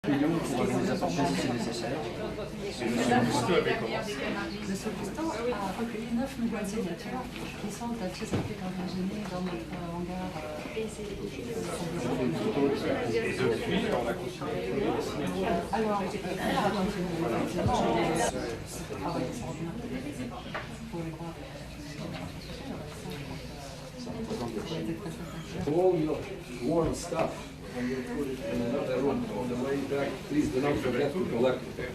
accueillons pour nous apporter si c'est nécessaire. Monsieur Cousteau a recueilli 9 millions de signatures qui sont très impliquées en Virginie dans notre hangar. Alors, all your worn stuff and you put it in another room on the way back. Please do not forget to collect it.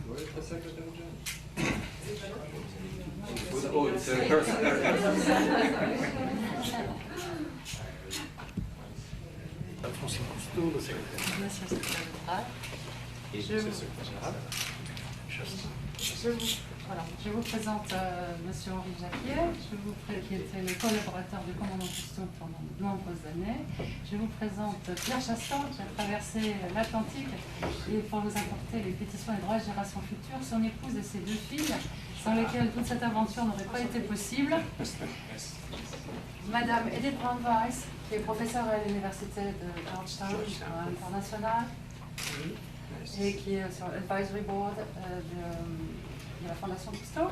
Where's the Secretary General? Oh, it's her. François Cousteau, le secrétaire Général. et le secrétaire général. Je vous présente Monsieur Henri Jacquier, qui était le collaborateur du Commandant J.Y pendant de nombreuses années. Je vous présente Pierre Chastan, qui a traversé l'Atlantique et pour nous apporter les pétitions et droits Générations Futures, son épouse et ses 2 filles, sans lesquelles toute cette aventure n'aurait pas été possible. Madame Edith Brown-Weiss, qui est professeure à l'université de Georgetown internationale et qui est sur l'advisory board de la Fondation Cousteau.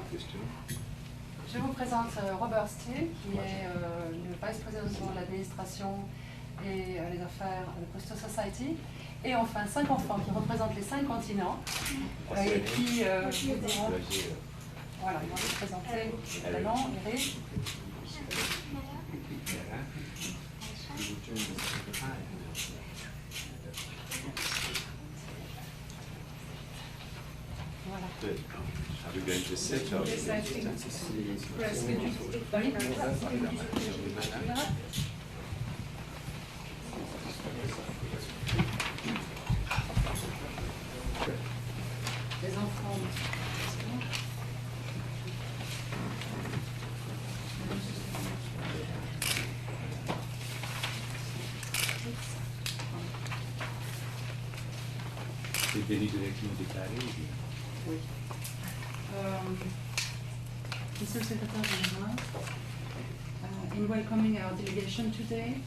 Je vous présente Robert Steele, qui est le vice-président de l'administration et les affaires de Cousteau Society. Et enfin, 5 enfants qui représentent les 5 continents et qui vous diront... Voilà, ils vont vous présenter le nom, Eric. Voilà. Are we going to sit or? Les enfants. C'est délit directement déclaré. Oui. Monsieur le Secrétaire Général, in welcoming our delegation today,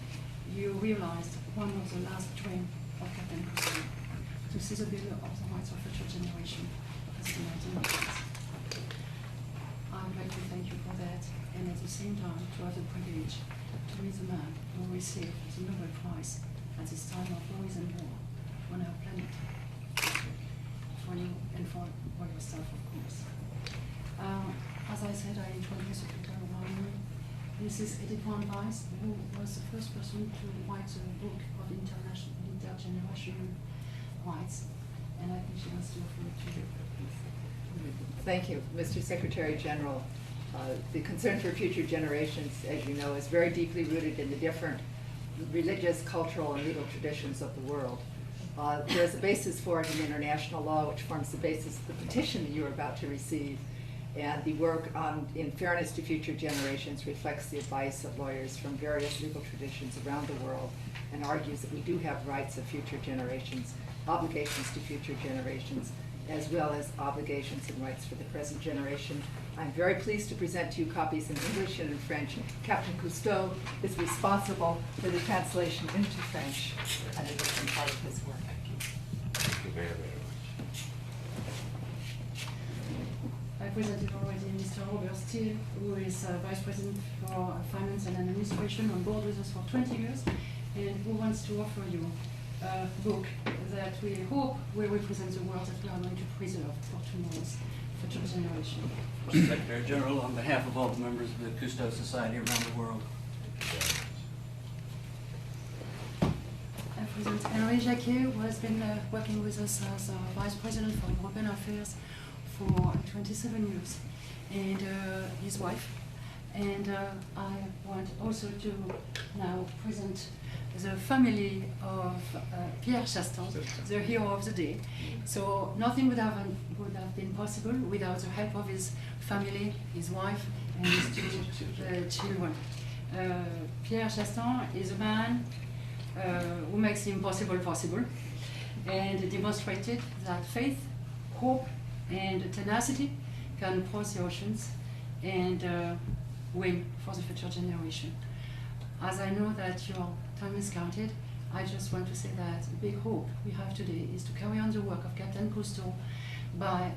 you realized one of the last dreams of Captain Cousteau, to see the bill of the rights of future generation as the 1990s. I would like to thank you for that, and at the same time to have the privilege to meet the man who received the Nobel Prize at this time of noise and war on our planet. For you and for yourself, of course. As I said, I introduced the people around me. This is Edith Brown-Weiss, who was the first person to write a book of intergenerational rights, and I think she wants to offer it to you. Thank you, Mr. Secretary General. The concern for future generations, as you know, is very deeply rooted in the different religious, cultural, and legal traditions of the world. There's a basis for it in international law, which forms the basis of the petition that you are about to receive. And the work in fairness to future generations reflects the advice of lawyers from various legal traditions around the world and argues that we do have rights of future generations, obligations to future generations, as well as obligations and rights for the present generation. I'm very pleased to present to you copies in English and in French. Captain Cousteau is responsible for the translation into French, and it has been part of his work. Thank you very, very much. I presented already Mr. Robert Steele, who is Vice President for Finance and Administration on board with us for 20 years, and who wants to offer you a book that we hope will represent the world that we are going to preserve for tomorrow's future generation. Mr. Secretary General, on behalf of all the members of the Cousteau Society around the world. President Henri Jacquier, who has been working with us as Vice President for European Affairs for 27 years, and his wife. And I want also to now present the family of Pierre Chastan, the hero of the day. So nothing would have been possible without the help of his family, his wife, and his 2 children. Pierre Chastan is a man who makes the impossible possible, and demonstrated that faith hope and tenacity can cross the oceans and win for the future generation. As I know that your time is counted, I just want to say that the big hope we have today is to carry on the work of Captain Cousteau by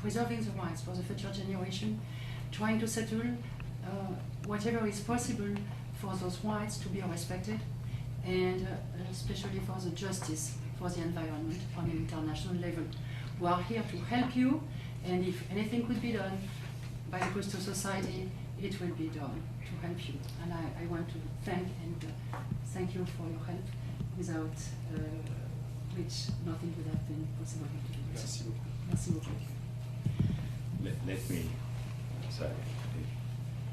preserving the rights for the future generation, trying to settle whatever is possible for those rights to be respected, and especially for the justice for the environment on an international level. We are here to help you, and if anything could be done by the Cousteau Society, it will be done to help you. And I want to thank you for your help, without which nothing would have been possible to do. Merci beaucoup. Merci beaucoup.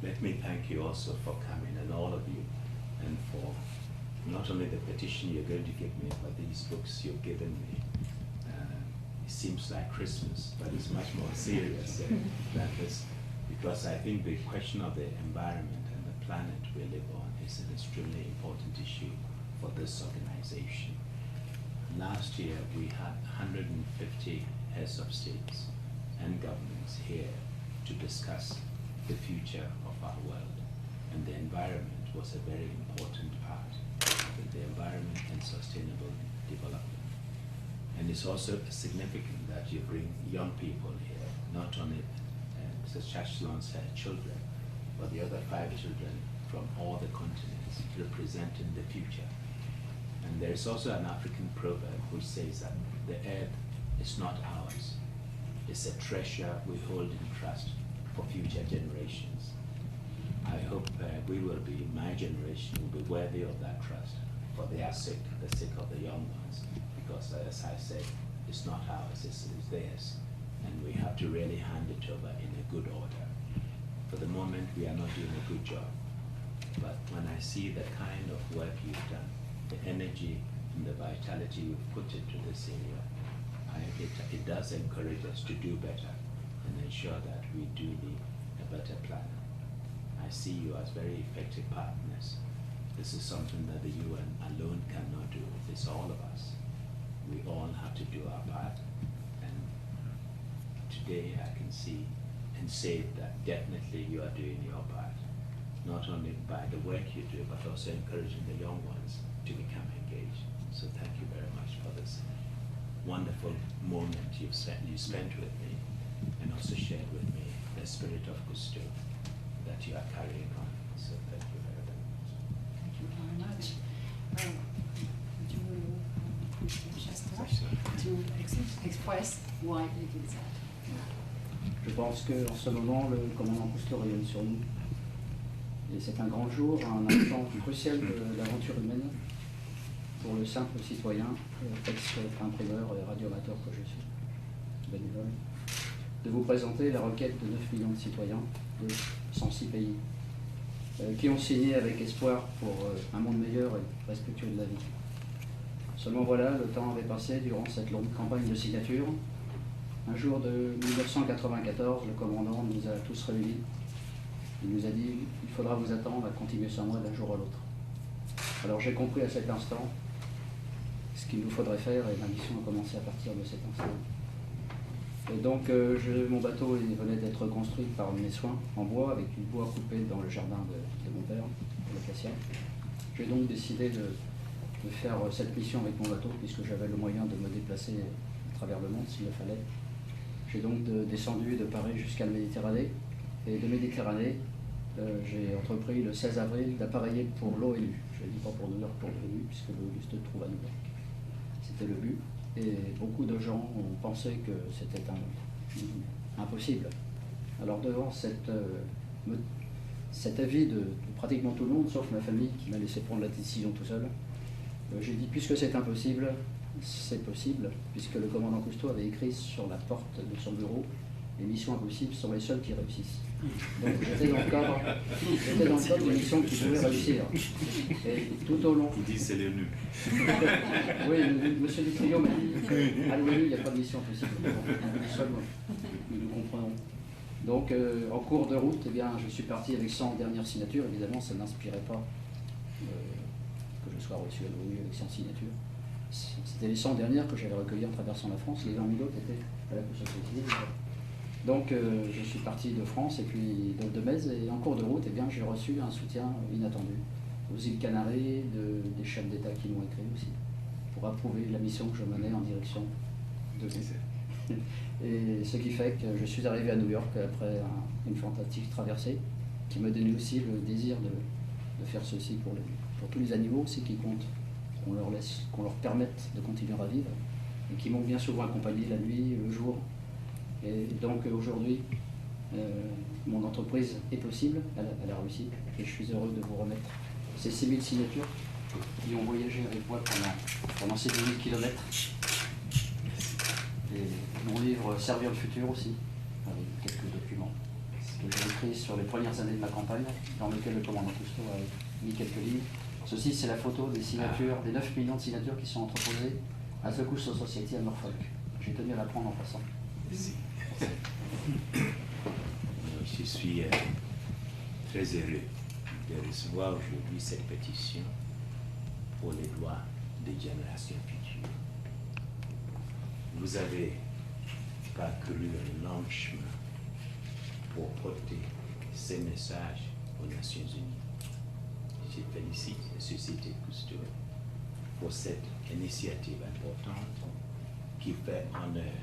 Let me thank you also for coming, and all of you, and for not only the petition you're going to give me, but these books you've given me. It seems like Christmas, but it's much more serious than this, because I think the question of the environment and the planet we live on is an extremely important issue for this organization. Last year we had 150 heads of states and governments here to discuss the future of our world, and the environment was a very important part of the environment and sustainable development. And it's also significant that you bring young people here, not only such as children, but the other 5 children from all the continents representing the future. And there is also an African proverb which says that the earth is not ours. It's a treasure we hold in trust for future generations. I hope my generation will be worthy of that trust for their sake, the sake of the young ones. Because as I said, it's not ours, it's theirs. And we have to really hand it over in a good order. For the moment, we are not doing a good job. But when I see the kind of work you've done, the energy and the vitality you've put into this area, it does encourage us to do better and ensure that we do need a better plan. I see you as very effective partners. This is something that the UN alone cannot do. It's all of us. We all have to do our part. And today I can see and say that definitely you are doing your part. Not only by the work you do, but also encouraging the young ones to become engaged. So thank you very much for this wonderful moment you spent with me, and also shared with me the spirit of Cousteau that you are carrying on. So thank you very much. Thank you very much. To express why it is that. Je pense qu'en ce moment, le commandant Cousteau rayonne sur nous. Et c'est un grand jour, un instant crucial de l'aventure humaine pour le simple citoyen, ex-imprimeur et radioamateur que je suis, bénévole, de vous présenter la requête de 9 millions de citoyens de 106 pays qui ont signé avec espoir pour un monde meilleur et respectueux de la vie. Seulement voilà, le temps avait passé durant cette longue campagne de signature. Un jour de 1994, le commandant nous a tous réunis. Il nous a dit « Il faudra vous attendre à continuer sans moi d'un jour à l'autre ». Alors j'ai compris à cet instant ce qu'il nous faudrait faire, et ma mission a commencé à partir de cet instant. Et donc mon bateau venait d'être construit par mes soins en bois, avec du bois coupé dans le jardin de mon père, le Cassia. J'ai donc décidé de faire cette mission avec mon bateau, puisque j'avais le moyen de me déplacer à travers le monde s'il le fallait. J'ai donc descendu de Paris jusqu'à la Méditerranée, et de Méditerranée, j'ai entrepris le 16 avril d'appareiller pour l'ONU. Je ne dis pas pour New York, pour l'ONU, puisque l'ONU se trouve à New York. C'était le but, et beaucoup de gens ont pensé que c'était impossible. Alors devant cet avis de pratiquement tout le monde, sauf ma famille qui m'a laissé prendre la décision tout seul, j'ai dit, puisque c'est impossible, c'est possible, puisque le commandant Cousteau avait écrit sur la porte de son bureau, les missions impossibles sont les seules qui réussissent. Donc j'étais dans le cadre des missions qui pouvaient réussir. Et tout au long... Vous dites c'est l'ONU. Oui, monsieur Dutriot m'a dit, à l'ONU, il n'y a pas de mission possible. Seulement, nous comprenons. Donc en cours de route, eh bien, je suis parti avec 100 dernières signatures. Évidemment, ça n'inspirait pas que je sois reçu à l'ONU avec 100 signatures. C'était les 100 dernières que j'avais recueillies en traversant la France. Les 20 000 autres étaient à la Société. Donc je suis parti de France et puis de Metz, et en cours de route, eh bien, j'ai reçu un soutien inattendu aux îles Canaries, des chefs d'État qui m'ont écrit aussi, pour approuver la mission que je menais en direction de l'Élysée. Et ce qui fait que je suis arrivé à New York après une fantastique traversée, qui m'a donné aussi le désir de faire ceci pour tous les animaux aussi qui comptent, qu'on leur permette de continuer à vivre, et qui m'ont bien souvent accompagné la nuit, le jour. Et donc aujourd'hui, mon entreprise est possible, elle a réussi, et je suis heureux de vous remettre ces 6000 signatures qui ont voyagé avec moi pendant ces 2000 km. Et mon livre Servir le futur aussi, avec quelques documents que j'ai écrits sur les premières années de ma campagne, dans lequel le commandant Cousteau a mis quelques lignes. Ceci, c'est la photo des signatures, des 9 millions de signatures qui sont entreposées à The Cousteau Society à Norfolk. J'ai tenu à la prendre en passant. Je suis très heureux de recevoir aujourd'hui cette pétition pour les droits des générations futures. Vous avez parcouru un long chemin pour porter ces messages aux Nations Unies. Je félicite la Société Cousteau pour cette initiative importante qui fait honneur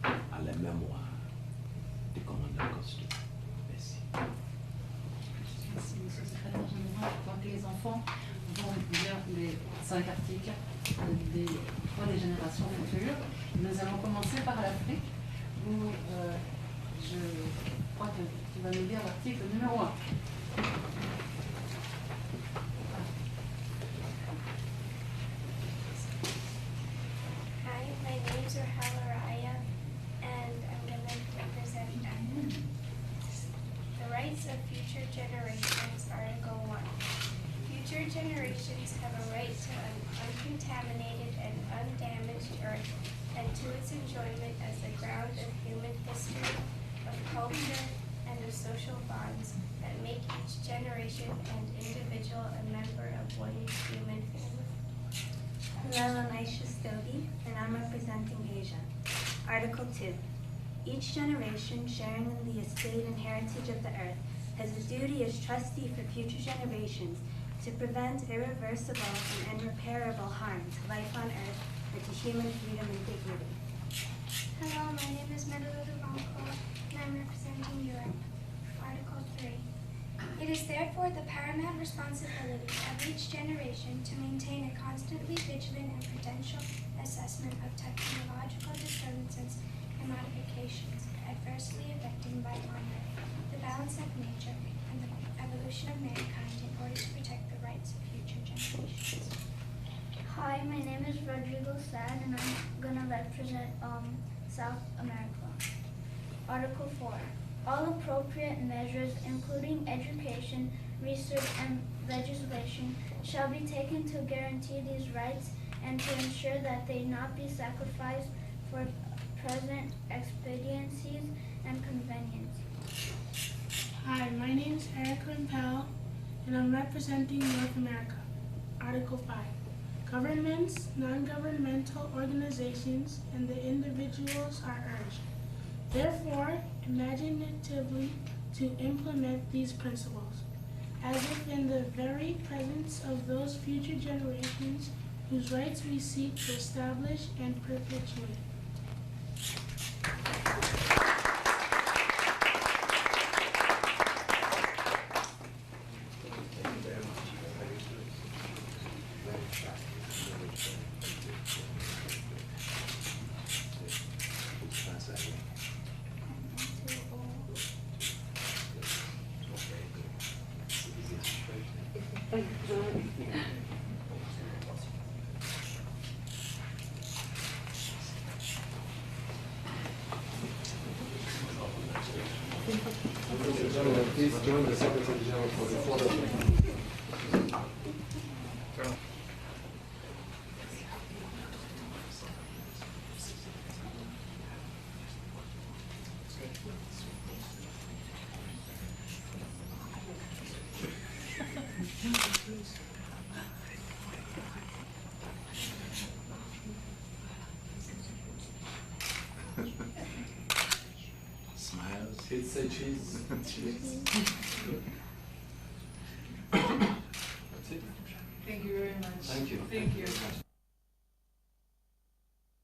à la mémoire du commandant Cousteau. Merci. Merci, Monsieur le Secrétaire Général. Je crois que les enfants vont lire les 5 articles des Droits des générations futures. Nous allons commencer par l'Afrique, où je crois que tu vas nous lire l'article numéro 1. Hi, my name's Rahalaraya, and I'm going to represent the rights of future generations, Article 1. Future generations have a right to an uncontaminated and undamaged earth and to its enjoyment as the ground of human history, of culture, and of social bonds that make each generation and individual a member of one human family. Hello, I'm Aisha Stodi, and I'm representing Asia. Article 2. Each generation sharing in the estate and heritage of the earth has a duty as trustee for future generations to prevent irreversible and irreparable harm to life on earth and to human freedom and dignity. Hello, my name is Medelud Ronco, and I'm representing Europe. Article 3. It is therefore the paramount responsibility of each generation to maintain a constantly vigilant and prudential assessment of technological disturbances and modifications adversely affecting life on earth, the balance of nature, and the evolution of mankind in order to protect the rights of future generations. Hi, my name is Rodrigo Sad, and I'm going to represent South America. Article 4. All appropriate measures, including education, research, and legislation, shall be taken to guarantee these rights and to ensure that they not be sacrificed for present expediencies and convenience. Hi, my name is Eric Rimpel, and I'm representing North America. Article 5. Governments, non-governmental organizations, and the individuals are urged, therefore, imaginatively to implement these principles, as if in the very presence of those future generations whose rights we seek to establish and perpetuate. Gentlemen, please join the Secretary General for the photo. Kids say cheese. Cheese. That's it. Thank you very much. Thank you. Thank you.